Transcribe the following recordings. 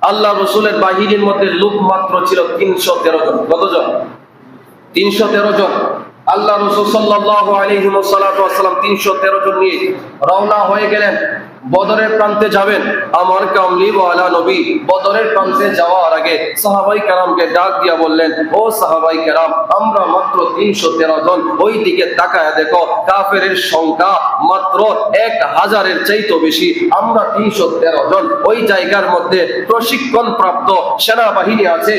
আল্লাহ রসুলের বাহিনীর মধ্যে লোক মাত্র ছিল 313 জন। কতজন? 313 জন। আল্লাহ রসুল সাল্লাল্লাহু আলাইহি ওয়াসাল্লাম 313 জন নিয়ে রওনা হয়ে গেলেন। বদরের প্রান্তে যাবেন। আমার কামলি ওয়ালা নবী বদরের প্রান্তে যাওয়ার আগে সাহাবাই কেরামকে ডাক দিয়া বললেন, ও সাহাবাই কেরাম, আমরা মাত্র 313 জন। ওই দিকে তাকায় দেখো, কাফেরের সংখ্যা মাত্র 1000-এর চাইতে বেশি। আমরা 313 জন। ওই জায়গার মধ্যে প্রশিক্ষণ প্রাপ্ত সেনাবাহিনী আছে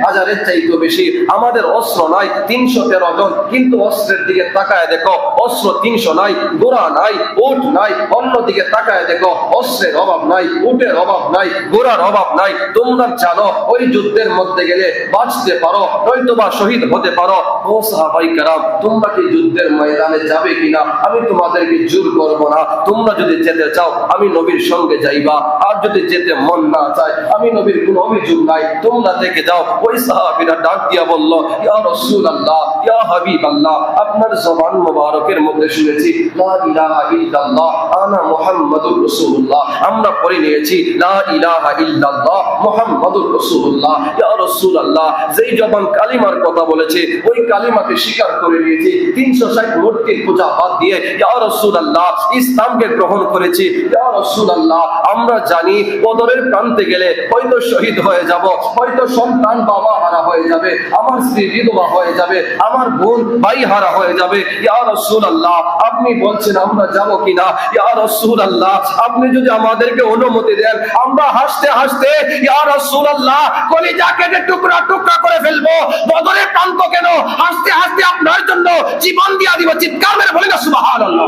1000-এর চাইতে বেশি। আমাদের অস্ত্র নাই 313 জন, কিন্তু অস্ত্রের দিকে তাকায় দেখো, অস্ত্র 300 নাই, ঘোড়া নাই, উট নাই। অন্যদিকে তাকায় দেখো, অস্ত্রের অভাব নাই, উটের অভাব নাই, ঘোড়ার অভাব নাই। তোমরা জানো ওই যুদ্ধের মধ্যে গেলে বাঁচতে পারো, নয়তোবা শহীদ হতে পারো। ও সাহাবাই কেরাম, তোমরা কি যুদ্ধের ময়দানে যাবে কিনা? আমি তোমাদেরকে জোর করব না। তোমরা যদি যেতে চাও আমি নবীর সঙ্গে যাইবা, আর যদি যেতে মন না চায় আমি নবীর কোনো অভিযোগ নাই, তোমরা থেকে যাও। ওই সাহাবীরা ডাক দিয়া বলল, ইয়া রাসূলুল্লাহ, ইয়া হাবিবাল্লাহ, আপনার জবান মোবারকের মধ্যে শুনেছি লা ইলাহা ইল্লাল্লাহ আনা মুহাম্মাদুর রাসূলুল্লাহ। আমরা পড়ে নিয়েছি লা ইলাহা ইল্লাল্লাহ মুহাম্মাদুর রাসূলুল্লাহ। ইয়া রাসূলুল্লাহ, যেই জবান কালিমার কথা বলেছে ওই কালিমাকে স্বীকার করে নিয়েছি, 360 মূর্তির পূজা বাদ দিয়ে ইয়া রাসূলুল্লাহ ইসলামকে গ্রহণ করেছি। ইয়া রাসূলুল্লাহ, আমরা জানি বদরের প্রান্তে গেলে হয়তো শহীদ হয়ে যাব, হয়তো সন্তান বাবা হারা হয়ে যাবে, আমার স্ত্রী বিধবা হয়ে যাবে, আমার বোন ভাই হারা হয়ে যাবে। ইয়া রাসূলুল্লাহ, আপনি বলছেন আমরা যাব কিনা? ইয়া রাসূলুল্লাহ, আপনি যদি আমাদেরকে অনুমতি দেন আমরা হাসতে হাসতে ইয়া রাসূলুল্লাহ কলিজা কেটে টুকরা টুকরা করে ফেলবো। বদরের প্রান্ত কেন, হাসতে হাসতে আপনার জন্য জীবন দিয়া দিব। চিৎকার মেরে বলেন সুবহানাল্লাহ।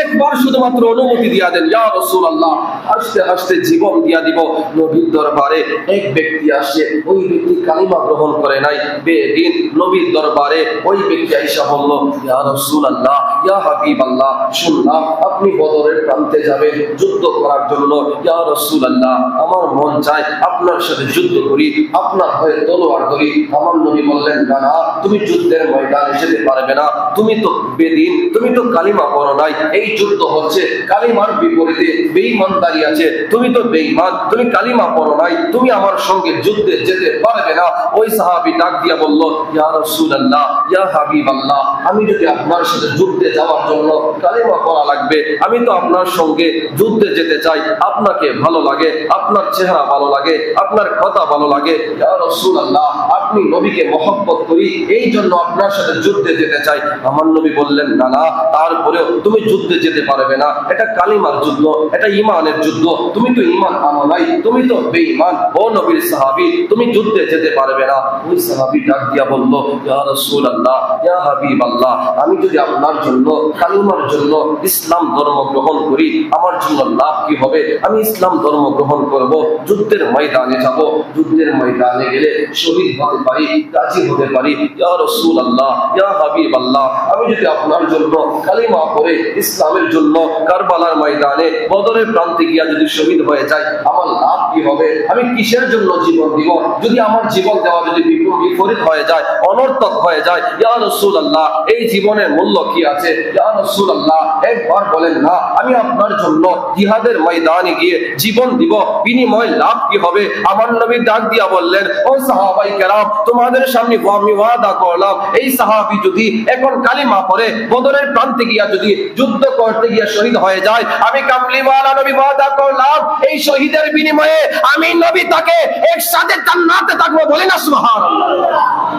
একবার শুধুমাত্র অনুমতি দিয়া দেন ইয়া রাসূলুল্লাহ, হাসতে হাসতে জীবন দিয়া দিব। নবীর দরবারে এক ব্যক্তি আসে, ওই ব্যক্তি কালিমা গ্রহণ করে নাই, বেদিন। নবীর দরবারে ওই ব্যক্তি আইসা বলল, ইয়া রাসূলুল্লাহ, ইয়া হাবিবাল্লাহ, শুনলাম আপনি বদরের প্রান্তে যাবেন যুদ্ধ করার জন্য। ইয়া রাসূলুল্লাহ, আমার মন চায় আপনার সাথে যুদ্ধ করি, আপনার হয়ে তলোয়ার ধরি। আমার নবী বললেন, না না, তুমি যুদ্ধের ময়দানে যেতে পারবে না, তুমি তো বেদিন, তুমি তো কালিমা পড়ো নাই। এই যুদ্ধ হচ্ছে কালিমার বিপরীতে বেঈমানদারি আছে, তুমি তো বেঈমান, তুমি কালিমা পড়ো নাই, তুমি আমার সঙ্গে যুদ্ধে যেতে পারবে না। ওই সাহাবী ডাক দিয়া বলল, ইয়া রাসূলুল্লাহ, ইয়া হাবিবাল্লাহ, আমি যদি আপনার সাথে যুদ্ধে যাওয়ার জন্য কালিমা পড়া লাগবে, আমি তো আপনার সঙ্গে যুদ্ধে যেতে চাই। আপনাকে ভালো লাগে, আপনার চেহারা ভালো লাগে, আপনার কথা ভালো লাগে। ইয়া রাসূলুল্লাহ, আপনি নবীকে মহব্বত করি, এই জন্য আপনার সাথে যুদ্ধে যেতে চাই। আমার নবী বললেন, না না, তারপরেও তুমি যুদ্ধে যেতে পারবে না, এটা কালিমার যুদ্ধ, এটা ঈমানের যুদ্ধ, তুমি তো ঈমান আনো নাই, তুমি তো বেঈমান। ও নবীর সাহাবী, তুমি যুদ্ধে যেতে পারবে না। ওই সাহাবী ডাক দিয়া বলল, ইয়া রাসূলুল্লাহ, ইয়া হাবিবাল্লাহ, আমি যদি আপনার জন্য কালিমার জন্য ইসলাম ধর্ম গ্রহণ করি আমার জন্য লাভ কি হবে? আমি ইসলাম ধর্ম গ্রহণ করব, যুদ্ধের ময়দানে যাব, যুদ্ধের ময়দানে গেলে শহীদ হতে পারি, গাজী হতে পারি। ইয়া রাসূলুল্লাহ, ইয়া হাবিবাল্লাহ, আমি যদি আপনার জন্য কালিমা পড়ে ইসলামের জন্য কারবালার ময়দানে বদরের প্রান্তে গিয়া যদি শহীদ হয়ে যায় আমার লাভ কি হবে? আমি কিসের জন্য জীবন দিব? যদি আমার জীবন দেওয়া যদি বিপরীত হয়ে যায়, অনর্থক হয়ে যায়, ইয়া রাসূলুল্লাহ, এই জীবনের মূল্য কি আছে? ইয়া রাসূলুল্লাহ, একবার বলেন না, আমি আপনার জন্য জিহাদের ময়দানে গিয়ে জীবন দিব, বিনিময় লাভ কি হবে? আমার নবী ডাক দিয়া বললেন, ও সাহাবাই কেরাম, তোমাদের সামনে আমি ওয়াদা করলাম, এই সাহাবী যদি এখন কালিমা পড়ে বদরের প্রান্তে গিয়া যদি যুদ্ধ করতে গিয়ে শহীদ হয়ে যায়, আমি কামলিওয়ালা নবী ওয়াদা করলাম, এই শহীদের বিনিময়ে আমি নবী তাকে একসাথে জান্নাতে থাকবো। বলি না সুবহানাল্লাহ।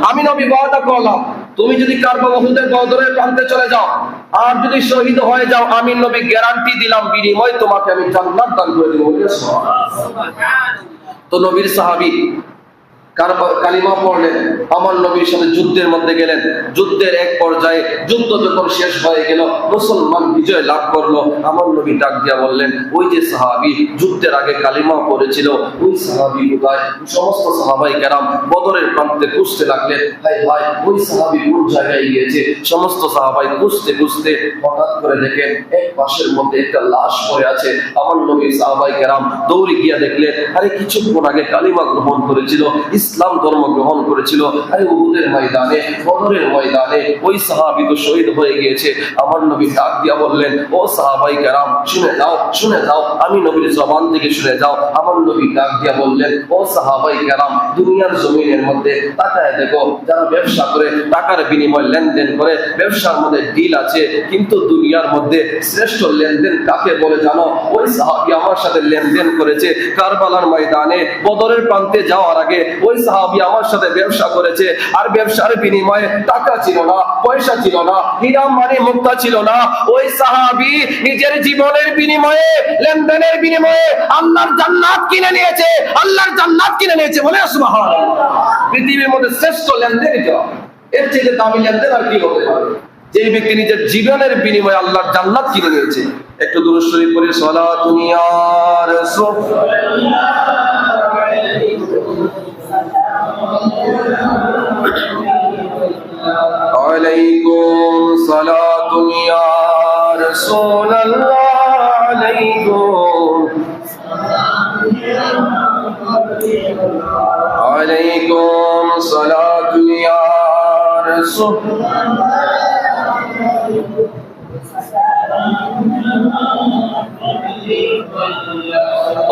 আমি নবী ওয়াদা করলাম, তুমি যদি কারবালা উহুদের বদরের প্রান্তে চলে যাও আর যদি শহীদ হয়ে যাও, আমি নবী গ্যারান্টি দিলাম বিনিময় তোমাকে আমি জান্নাত দান করে দেব। তো নবীর সাহাবী কালিমা পড়লেন, আমার নবীর সাথে যুদ্ধের মধ্যে গেলেন। যুদ্ধের এক পর্যায়ে যুদ্ধ যখন শেষ হয়ে গেল, মুসলমান বিজয় লাভ করলো, আমার নবী ডাক দিয়া বললেন, ওই যে সাহাবী যুদ্ধের আগে কালিমা পড়েছিল ওই সাহাবী কোথায়? সমস্ত সাহাবাই কেরাম বদরের প্রান্তে খুঁজতে লাগলেন, হায় হায় ওই সাহাবী কোন জায়গায় গিয়েছে? সমস্ত সাহাবাই খুঁজতে খুঁজতে হঠাৎ করে দেখেন এক পাশের মধ্যে একটা লাশ পড়ে আছে। আমার নবী সাহাবাই কেরাম দৌড়ে গিয়া দেখলেন, আরে কিছুক্ষণ আগে কালিমা গ্রহণ করেছিল, ইসলাম ধর্ম গ্রহণ করেছিল। উহুদের ময়দানে, বদরের ময়দানে ওই সাহাবী তো শহীদ হয়ে গিয়েছে। আমার নবী ডাক দিয়া বললেন, ও সাহাবাই কেরাম শুনে যাও, শুনে যাও, আমি নবীর জবান থেকে শুনে যাও। আমার নবী ডাক দিয়া বললেন, ও সাহাবাই কেরাম, দুনিয়ার জমিনের মধ্যে তাকায় দেখো, যারা ব্যবসা করে টাকার বিনিময়ে লেনদেন করে, ব্যবসার মধ্যে ডিল আছে, কিন্তু দুনিয়ার মধ্যে শ্রেষ্ঠ লেনদেন কাকে বলে জানো? ওই সাহাবী আমার সাথে লেনদেন করেছে কারবালার ময়দানে, বদরের প্রান্তে যাওয়ার আগে ওই সাহাবী আমার সাথে ব্যবসা করেছে। আর ব্যবসার বিনিময়ে টাকা ছিল না, পয়সা ছিল না, হীরা মানি মুক্তা ছিল না। ওই সাহাবী নিজের জীবনের বিনিময়ে, লেনদেনের বিনিময়ে আল্লাহর জান্নাত কিনে নিয়েছে, আল্লাহর জান্নাত কিনে নিয়েছে। বলে সুবহানাল্লাহ। পৃথিবীর মধ্যে শ্রেষ্ঠ লেনদেন এটা, এর চেয়ে দামি লেনদেন আর কি হতে পারে? যে ব্যক্তি নিজের জীবনের বিনিময়ে আল্লাহর জান্নাত কিনে নিয়েছে। একটু দুরূদ শরীফ পড়ি, সালাতুন ইয়া রাসূলুল্লাহ আলাইকুম, সালাতুন ইয়া রাসূলুল্লাহ আলাইকুম, আলাইকুম সালাতুন ইয়া রাসূলুল্লাহ।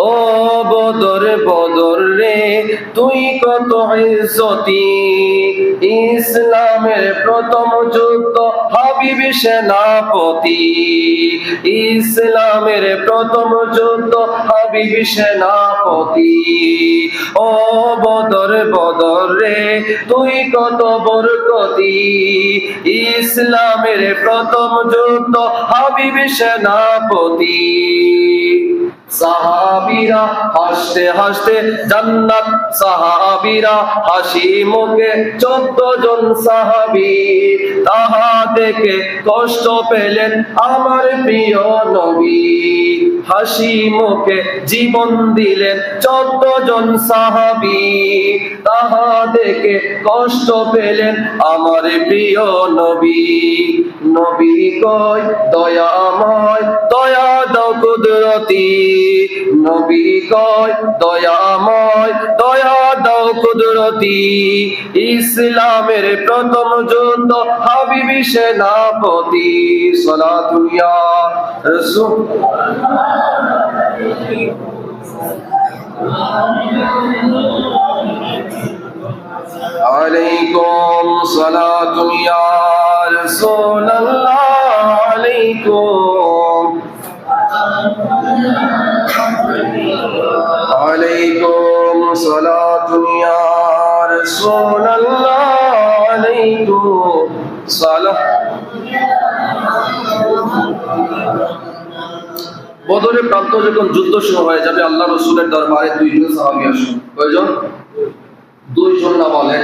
ও বদর বদর রে তুই কত ইজ্জতি, ইসলামের প্রথম যুদ্ধ হাবিব সেনাপতি, ইসলামের প্রথম যুদ্ধ হাবিব সেনাপতি। ও বদর বদর রে তুই কত বরকতি, ইসলামের প্রথম যুদ্ধ হাবিব সেনাপতি। সাহাবীরা হাসতে হাসতে জান্নাত, সাহাবীরা হাসি মুখে 14 জন সাহাবী, তাহা দেখে কষ্ট পেলেন আমার প্রিয় নবী। হাসি মুখে জীবন দিলেন 14 জন সাহাবী, তাহা দেখে কষ্ট পেলেন আমার প্রিয় নবী। নবী কয় দয়াময়, দয়া দাও কুদরতি, নবী কয় দয়াময়, দয়া দাও কুদরতি। ইসলামের প্রথম যুদ্ধ হাবিব সেনাপতি, সালাতুন ইয়া রাসূলুল্লাহ আলাইকুম, সালাতুন ইয়া রাসূলুল্লাহ আলাইকুম, আলাইকুম সালাতুন ইয়া রাসূলুল্লাহ আলাইকুম সালাম। বদরের প্রান্ত যখন যুদ্ধ শুরু হয়ে যাবে, আল্লাহ রাসূলের দরবারে 2 জন সাহাবী আসেন। কয়জন? 2 জন না বলেন,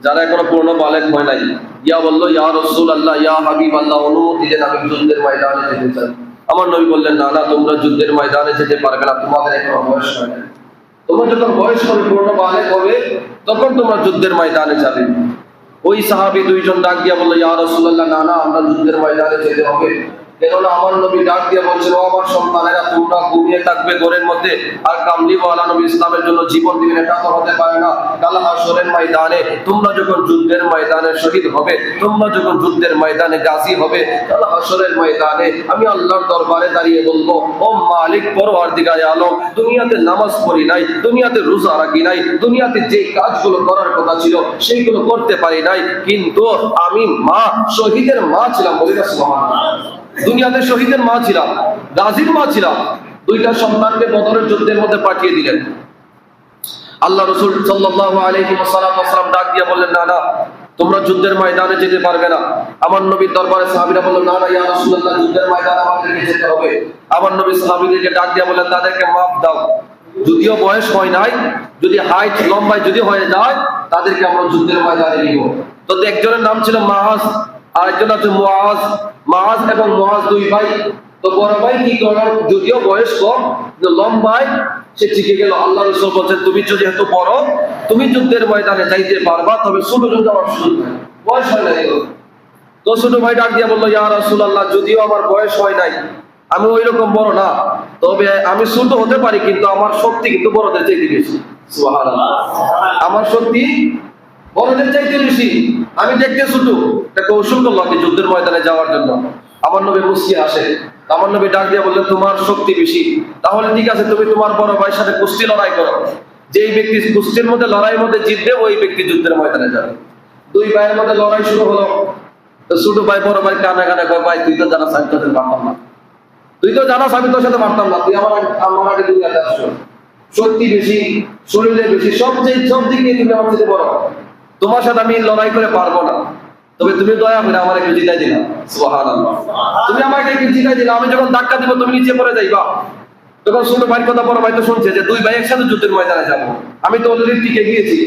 যারা এখনো পূর্ণ বালেগ হয় নাই। ইয়া বলল, ইয়া রাসূলুল্লাহ, ইয়া হাবিবাল্লাহ, অনুমতি দেন, আমি যুদ্ধের ময়দানে যেতে চাই। আমার নবী বললেন, না না, তোমরা যুদ্ধের ময়দানে যেতে পারবে না, তোমাদের এখনো বয়স হয় না। তোমরা যখন বয়স হবে, পূর্ণ বালেগ হবে, তখন তোমরা যুদ্ধের ময়দানে যাবে। ওই সাহাবী 2 জন ডাক দিয়া বলল, ইয়া রাসূলুল্লাহ, না না, আমরা যুদ্ধের ময়দানে যেতে হবে। কেননা আমার নবী ডাক দিয়ে বলছেন, ও আমার সন্তানেরা, তোমরা ঘুমিয়ে থাকবে ঘরের মধ্যে আর কামলিওয়ালা নবী ইসলামের জন্য জীবন দিবেন, এটা তো হতে পারে না। কাল হাশরের ময়দানে তোমরা যখন যুদ্ধের ময়দানে শহীদ হবে, তোমরা যখন যুদ্ধের ময়দানে গাজী হবে, কাল হাশরের ময়দানে আমি আল্লাহর দরবারে দাঁড়িয়ে বলবো, ও মালিক পরওয়ারদিগারে আলম, দুনিয়াতে নামাজ পড়ি নাই, দুনিয়াতে রোজা রাখি নাই, দুনিয়াতে যে কাজগুলো করার কথা ছিল সেইগুলো করতে পারি নাই, কিন্তু আমি মা, শহীদের মা ছিলাম। বলি না সুবহানাল্লাহ। দুনিয়াতে শহীদের মা ছিলাম, গাজীর মা ছিলাম। 2টা সন্তানকে বদরের যুদ্ধের মধ্যে পাঠিয়ে দিলেন। আল্লাহ রাসূল সাল্লাল্লাহু আলাইহি ওয়াসাল্লাম ডাক দিয়ে বললেন, না না, তোমরা যুদ্ধের ময়দানে যেতে পারবে না। আমার নবীর দরবারে সাহাবীরা বলল, না না ইয়া রাসূলুল্লাহ, যুদ্ধের ময়দানে আমাদেরকে যেতে হবে। আমার নবী সাহাবীদেরকে ডাক দিয়ে বললেন, তাদেরকে মাফ দাও, যদিও বয়স হয় নাই, যদি হাইট লম্বায় যদি হয়ে যায়, তাদেরকে আমরা যুদ্ধের ময়দানে নিব। তো একজনের নাম ছিল মাআজ, আরেকজন আছে মুআজ। মাআজ এবং মুআজ 2 ভাই। তো বড় ভাই কি করল, যদিও বয়স কম, লম্বায় সে টিকে গেল। আল্লাহ রাসূল বলেন, তুমি যেহেতু বড়, তুমি যুদ্ধের ময়দানে যাইতে পারবা, তবে ছোট জন যাওয়ার সুযোগ নাই, বয়স হয় নাই। তো ছোট ভাই ডাক দিয়ে বলল, ইয়া রাসূলুল্লাহ, যদিও আমার বয়স হয় নাই, আমি ওই রকম বড় না, তবে আমি ছোট হতে পারি, কিন্তু আমার শক্তি কিন্তু বড়দের চাইতে বেশি। সুবহানাল্লাহ। আমার শক্তি বড়দের চাইতে বেশি, আমি দেখতে ছোট। একটা কৌশল করলো কি যুদ্ধের ময়দানে যাওয়ার জন্য। আমার নবী মুস্কি আসে, আমার নবী ডাক দিয়ে বললেন তোমার শক্তি বেশি, তাহলে ঠিক আছে তুমি তোমার বড় ভাইয়ের সাথে কুস্তি লড়াই করো। যেই ব্যক্তি কুস্তির মধ্যে লড়াইয়ের মধ্যে জিতবে ওই ব্যক্তি যুদ্ধের ময়দানে যাবে। দুই ভাইয়ের মধ্যে লড়াই শুরু হলো। তো ছোট ভাই বড় ভাই কানে কানে কয় ভাই তুই তো জানাস আমি তোর সাথে পারতাম না, তুই তো জানাস আমি তোর সাথে পারতাম না, তুই আমার আগে দুনিয়াতে আসছো, শক্তি বেশি, শরীরে বেশি, সব দিক নিয়ে তুমি আমার সাথে বড়, তোমার সাথে আমি লড়াই করে পারবো না, তবে তুমি দয়া করে আমার একটু জিতাই দিলা। সুবহানাল্লাহ। তুমি আমাকে একটু জিতাই দিলা, আমি যখন ধাক্কা দিব তুমি নিচে পড়ে যাইবা। তখন ছোট ভাইয়ের কথা বড় ভাই তো শুনছে যে দুই ভাই একসাথে যুদ্ধের ময়দানে যাবো, আমি তো অলরেডি টিকে গিয়েছি।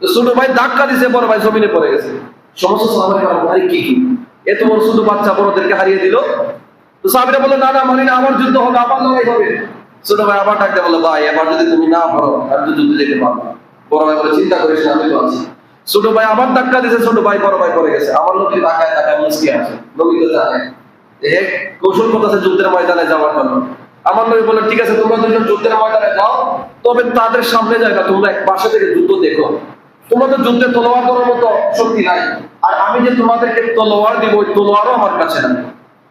তো ছোট ভাই ধাক্কা দিছে, বড় ভাই জমিনে পড়ে গেছে। সমস্ত সাহাবারা ভাই কি এত বড় ছোট বাচ্চা বড়দেরকে হারিয়ে দিল। তো সাহাবীরা বলল না না মানি না, আমার যুদ্ধ হবে, আবার লড়াই হবে। ছোট ভাই আবার ডাকতে বললো ভাই এবার যদি তুমি না পারো আর যুদ্ধ যেতে পারবো। বড় ভাই বলে চিন্তা করিস না, আমি তো আছি। ছোট ভাই আবার ধাক্কা দিয়েছে, ছোট ভাই বড় ভাই পড়ে গেছে। আমার নবী তাকায় তাকায় মুস্কি আছে, নবী তো জানে এক কৌশল করতেছে যুদ্ধের ময়দানে যাওয়ার জন্য। আমার নবী বলে ঠিক আছে তোমরা দুজন যুদ্ধের ময়দানে যাও, তবে তাদের সামনে যায় না, তোমরা এক পাশে থেকে যুদ্ধ দেখো। তোমরা তো যুদ্ধে তলোয়ার করার মতো শক্তি নাই, আর আমি যে তোমাদেরকে তলোয়ার দিব ওই তলোয়ারও আমার কাছে নাই।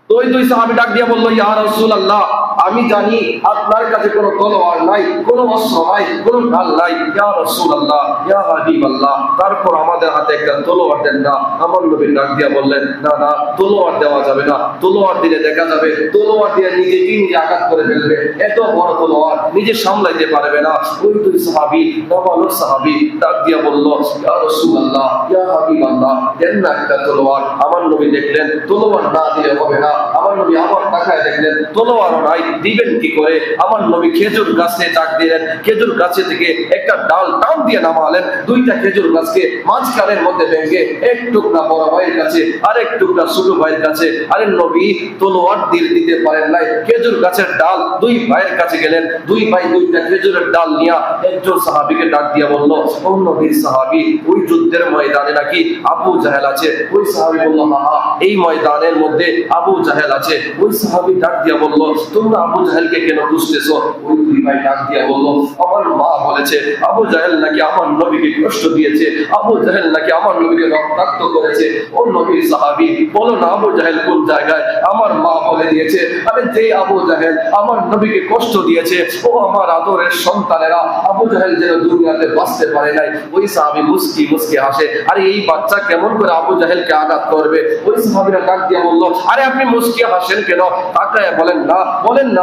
তো ওই দুই সাহাবী ডাক দিয়া বললো ইয়া রাসূলুল্লাহ, আমি জানি আপনার কাছে কোনো তলোয়ার নাই, কোনো অস্ত্র নাই, কোনো ঢাল নাই। ইয়া রাসূলুল্লাহ, ইয়া হাবিবাল্লাহ, তারপর আমাদের হাতে একটা তলোয়ার দেন না। আমার নবী ডাক দিয়া বললেন না না, তলোয়ার দেওয়া যাবে না, তলোয়ার দিলে দেখা যাবে তলোয়ার দিয়ে নিজেকে নিজে আঘাত করে ফেলবে, এত বড় তলোয়ার নিজে সামলাইতে পারবে না। ওই দুই সাহাবী নবালক সাহাবী ডাক দিয়া বলল ইয়া রাসূলুল্লাহ, ইয়া হাবিবাল্লাহ, দেন না একটা তলোয়ার। আমার নবী দেখলেন তলোয়ার না দিলে হবে না। আমার নবী আবার তাকায় দেখলেন তলোয়ারও নাই, দিবেন কি করে? আমার নবী খেজুর গাছে ডাক দিলেন, খেজুর গাছে থেকে একটা ডাল টান দিয়ে নামালেন, দুইটা খেজুর গাছকে মাঝখানের মধ্যে ভেঙে এক টুকরা বড় ভাইয়ের কাছে আর এক টুকরা ছোট ভাইয়ের কাছে। আরে নবী তলোয়ার দিতে পারেন নাই, খেজুর গাছের ডাল দুই ভাইয়ের কাছে গেলেন, দুই ভাই দুইটা খেজুরের ডাল নিয়ে একজন সাহাবীকে ডাক দিয়া বলল ও নবীর সাহাবী, ওই যুদ্ধের ময়দানে নাকি আবু জাহেল আছে? ওই সাহাবী বলল হ্যাঁ, এই ময়দানের মধ্যে আবু জাহেল আছে। ওই সাহাবী ডাক দিয়া বলল তোমরা আবু জাহেলকে কেন খুঁজতেছো? ওই দুই ভাই ডাক দিয়া বলল আমার মা বলেছে আবু জাহেল নাকি আমার নবীকে কষ্ট দিয়েছে, আবু জাহেল নাকি আমার নবীকে রক্তাক্ত করেছে। ও নবীর সাহাবী বলো না আবু জাহেল কোন জায়গায়? আমার মা বলে দিয়েছে। আরে যে আবু জাহেল আমার নবীকে কষ্ট দিয়েছে, ও আমার আদরের সন্তানেরা, আবু জাহেল যেন দুনিয়াতে বাঁচতে পারে নাই। ওই সাহাবী মুস্কি মুস্কি হাসে, আরে এই বাচ্চা কেমন করে আবু জাহেলকে আঘাত করবে? ওই সাহাবীরা ডাক দিয়া বলল আরে আপনি মুস্কি হাসেন কেন? তাকায় বলেন না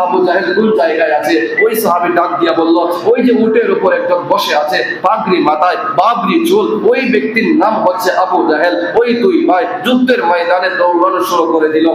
আবু জাহেল কোন জায়গায় আছে? ওই সাহাবী ডাক দিয়া বলল ওই যে উটের উপর একজন বসে আছে, পাগড়ি মাথায়, বাবরি চুল, ওই ব্যক্তির নাম হচ্ছে আবু জাহেল। ওই দুই ভাই যুদ্ধের ময়দানে দৌড়ানো শুরু করে দিল।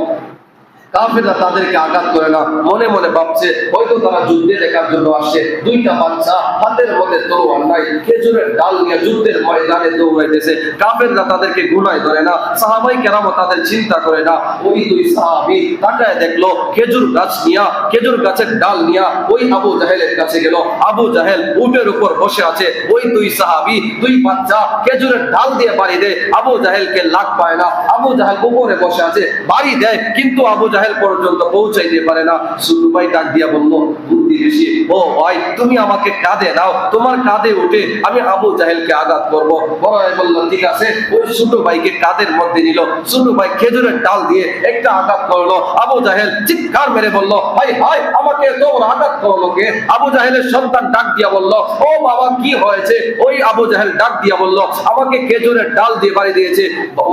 কাফেররা তাদেরকে আঘাত করে না, মনে মনে ভাবছে হয়তো তারা যুদ্ধে দেখার জন্য আসে। দুইটা বাচ্চা হাতের মধ্যে তলোয়ার নাই, খেজুরের ডাল নিয়ে যুদ্ধের ময়দানে দৌড়াইতেছে। কাফেররা তাদেরকে গুনায় ধরে না, সাহাবাই কেরামত তাদের চিন্তা করে না। ওই দুই সাহাবী তাকায় দেখলো খেজুর গাছ নিয়া, খেজুর গাছের ডাল নিয়া ওই আবু জাহেলের কাছে গেল। আবু জাহেল উটের উপর বসে আছে, ওই দুই সাহাবী দুই বাচ্চা খেজুরের ডাল দিয়ে বাড়ি দেয়। আবু জাহেলকে লাগ পায় না, আবু জাহেল উপরে বসে আছে, বাড়ি দেয় কিন্তু আবু জাহেল পর্যন্ত পৌঁছাইতে পারে না। ছোট ভাই ডাক দিয়া বলল বুদ্ধি বেশি, ও ভাই তুমি আমাকে কাঁধে নাও, তোমার কাঁধে উঠে আমি আবু জাহেলকে আঘাত করবো। বড় ভাই বলল ঠিক আছে। ওই ছোট ভাইকে কাঁধের মধ্যে নিল, ছোট ভাই খেজুরের ডাল দিয়ে একটা আঘাত করলো। আবু জাহেল চিৎকার মেরে বলল হাই হাই, আমাকে তোর আঘাত করলো কে? আবু জাহেলের সন্তান ডাক দিয়া বলল ও বাবা কি হয়েছে? ওই আবু জাহেল ডাক দিয়া বলল আমাকে খেজুরের ডাল দিয়ে বাড়ি দিয়েছে।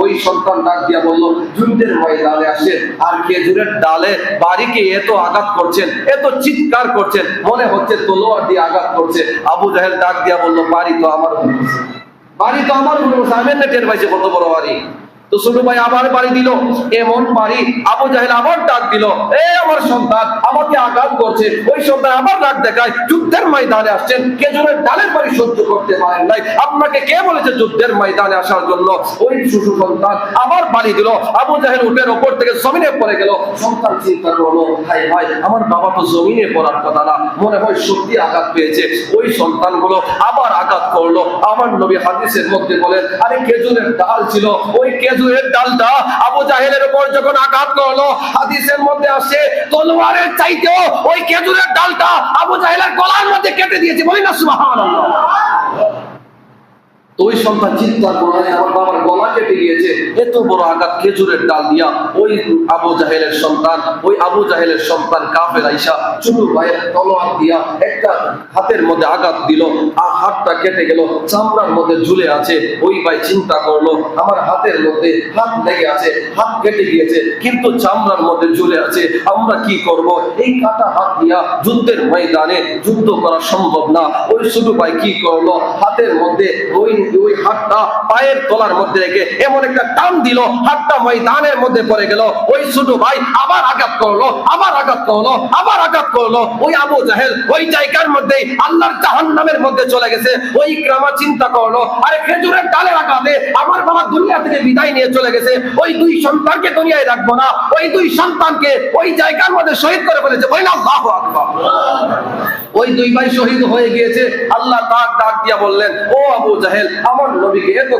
ওই সন্তান ডাক দিয়া বলল যুদ্ধের ময়দানে আসে আর খেজুরের ডালে বাড়িকে এত আঘাত করছেন, এত চিৎকার করছেন, মনে হচ্ছে তলোয়ার দিয়ে আঘাত করছে। আবু জাহেল ডাক দিয়া বলল বাড়ি তো আমার ভুল হয়েছে, বাড়ি তো আমার ভুল হয়েছে, আমি না টের পাইছি কত বড় বাড়ি। তো ছোট ভাই আবার বাড়ি দিল, এমন বাড়ি আবু জাহেল আবার ডাক দিল এ আমার সন্তান আমাকে আঘাত করছে। ওই সন্তান আবার ডাক দেখায় যুদ্ধের ময়দানে আসছেন, খেজুরের ডালের বাড়ি সহ্য করতে পারেন নাই, আপনাকে কে বলেছে যুদ্ধের ময়দানে আসার জন্য? ওই শিশু সন্তান আবার বাড়ি দিল। আবু জাহেল উটের উপর থেকে জমিনে পড়ে গেল। সন্তান চিন্তা করলো হাই ভাই আমার বাবা তো জমিনে পড়ার কথা না, মনে হয় সত্যি আঘাত পেয়েছে। ওই সন্তানগুলো আবার আঘাত করলো। আমার নবী হাদিসের মধ্যে বলেন আরে খেজুরের ডাল ছিল, ওই খেজুরের ডালটা আবু জাহেলের উপর যখন আঘাত করলো, হাদিসের মধ্যে আসে তলোয়ারের চাইতেও ওই খেজুরের ডালটা আবু জাহেলের গলার মধ্যে কেটে দিয়েছে। বলি না সুবহানাল্লাহ। তো ওই সন্তান চিন্তা করে আমার বাবার গলা কেটে গিয়েছে, এত বড় আঘাত খেজুরের ডাল দিয়া ওই আবু জাহেলের সন্তান কাফের আইসা ছোট ভাইয়ের তলোয়ার দিয়া একটা হাতের মধ্যে আঘাত দিল, হাতটা কেটে গেল, চামড়ার মধ্যে ঝুলে আছে। ওই ভাই চিন্তা করলো আমার হাতের মধ্যে হাত লেগে আছে, হাত কেটে গিয়েছে কিন্তু চামড়ার মধ্যে ঝুলে আছে, আমরা কি করব? এই কাটা হাত দিয়া যুদ্ধের ময়দানে যুদ্ধ করা সম্ভব না। ওই ছোট ভাই কি করলো? হাতের মধ্যে ওই হাতটা পায়ের তলার মধ্যে রেখে এমন একটা টান দিল, হাতটা ময়দানের মধ্যে পড়ে গেল। ওই ছোট ভাই আবার আঘাত করলো, আবার আঘাত করলো, আবার আঘাত করলো। ওই আবু জাহেল ওই জায়গার মধ্যে আল্লাহর জাহান্নামের মধ্যে চলে গেছে। ওই ইকরামা চিন্তা করলো, আরে খেজুরের ডালের আঘাতে আমার বাবা দুনিয়া থেকে বিদায় নিয়ে চলে গেছে, ওই দুই সন্তানকে দুনিয়ায় রাখবো না। ওই দুই সন্তানকে ওই জায়গার মধ্যে শহীদ করে ফেলেছে। বলেন আল্লাহু আকবার। ওই দুই ভাই শহীদ হয়ে গিয়েছে। আল্লাহ ডাক দিয়া বললেন, ও আবু জাহেল, আমার নবীকে এত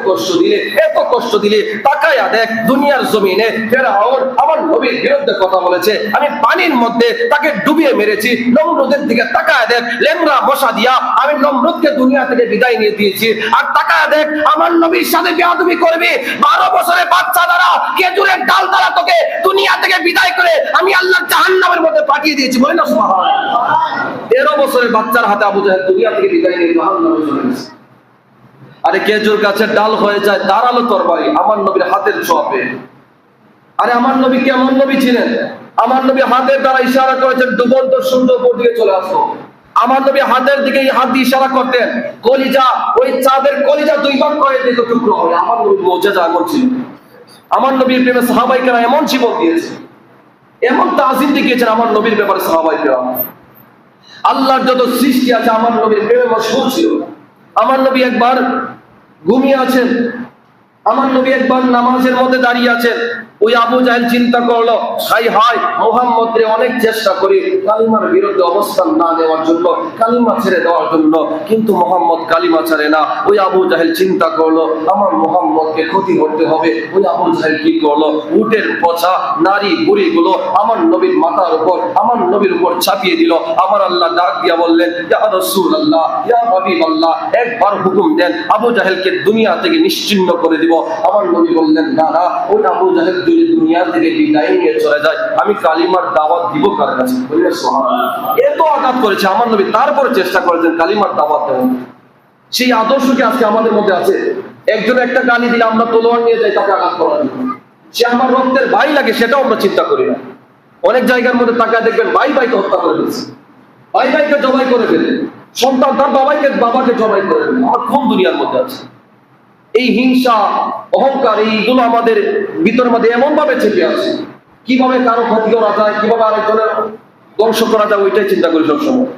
কষ্ট দিলে তাকায়া দেখ, দুনিয়ার জমিনে ফেরাউন আমার নবীর বিরুদ্ধে কথা বলেছে, আমি পানির মধ্যে তাকে ডুবিয়ে মেরেছি। নমরুদের দিকে তাকায়া দেখ, লেমরা মশা দিয়া আমি নমরুদকে দুনিয়া থেকে বিদায় নিয়ে দিয়েছি। আর তাকায়া দেখ, আমার নবীর সাথে বেয়াদবি করবি, 12 বছরের বাচ্চা দ্বারা খেজুরের ডাল দ্বারা তোকে দুনিয়া থেকে বিদায় করে আমি আল্লাহ জাহান্নামের মধ্যে পাঠিয়ে দিয়েছি। বলেন না সুবহানাল্লাহ। 13 বছরের বাচ্চার হাতে আবু জাহেল দুনিয়া থেকে বিদায় নিয়ে জাহান্নামে চলে গেছে। আরে খেজুর গাছের ডাল হয়ে যায় ধারালো তরবারি আমার নবীর হাতের ছোঁয়াবে। আরে আমার নবী কেমন নবী ছিলেন? আমার নবী হাতের দ্বারা ইশারা করেছেন ডুবন্ত সূর্য উপর দিকে চলে আসো। আমার নবী হাতের দিকে হাত দিয়ে ইশারা করতেন, কলিজা, ওই চাঁদের কলিজা 2 ভাগ করে দিত, টুকরো হবে। আমার নবীর মুজিজা এমন ছিল। আমার নবীর প্রেমে সাহাবায়ে কেরাম এমন জীবন দিয়েছে, এমন তাজিম দেখিয়েছেন আমার নবীর ব্যাপারে সাহাবায়ে কেরাম। আল্লাহর যত সৃষ্টি আছে আমার নবীর প্রেমে মশগুল ছিল। আমার নবী একবার ঘুমিয়ে আছেন, আমার নবী একবার নামাজের মধ্যে দাঁড়িয়ে আছেন। ওই আবু জাহেল চিন্তা করলো, হায় মুহাম্মদকে অনেক চেষ্টা করি কালিমার বিরুদ্ধে অবস্থান না নেওয়ার জন্য, কালিমা ছেড়ে দেওয়ার জন্য, কিন্তু মুহাম্মদ কালিমা ছাড়ে না। ওই আবু জাহেল চিন্তা করলো আমার মুহাম্মদকে ক্ষতি করতে হবে। ওই আবু জাহেল কি করলো? উটের পচা নারী বুড়িগুলো আমার নবীর মাথার উপর, আমার নবীর উপর ছাপিয়ে দিল। আমার আল্লাহ ডাক দিয়া বললেন, ইয়া রাসূলুল্লাহ, ইয়া হাবিবাল্লাহ, একবার হুকুম দেন আবু জাহেলকে দুনিয়া থেকে নিশ্চিহ্ন করে দিব। আমার নবী বললেন, না, ওই আবু জাহেল যদি দুনিয়া থেকে বিদায় নিয়ে চলে যায় আমি কালিমার দাওয়াত দিব কার কাছে? বললেন সুবহানাল্লাহ। এত আঘাত করেছে আমার নবী, তারপরে চেষ্টা করেছেন কালিমার দাওয়াত দেওয়ার। সেই আদর্শ কি আজকে আমাদের মধ্যে আছে? একজন একটা গালি দিলে আমরা তলোয়ার নিয়ে যাই তাকে আঘাত করার জন্য। সে আমার রক্তের ভাই লাগে সেটাও আমরা চিন্তা করি না। অনেক জায়গার মধ্যে তাকায় দেখবেন ভাইকে হত্যা করে ফেলছে, ভাইকে জবাই করে ফেলে, সন্তান তার বাবাকে জবাই করে ফেলে। আমার কোন দুনিয়ার মধ্যে আছে? এই হিংসা, অহংকার, এইগুলো আমাদের ভিতরের মধ্যে এমন ভাবে চেপে আছে। কিভাবে কারো ক্ষতি করা যায়, কিভাবে আরেকজনের ধ্বংস করা যায়, ওইটাই চিন্তা করি সবসময়।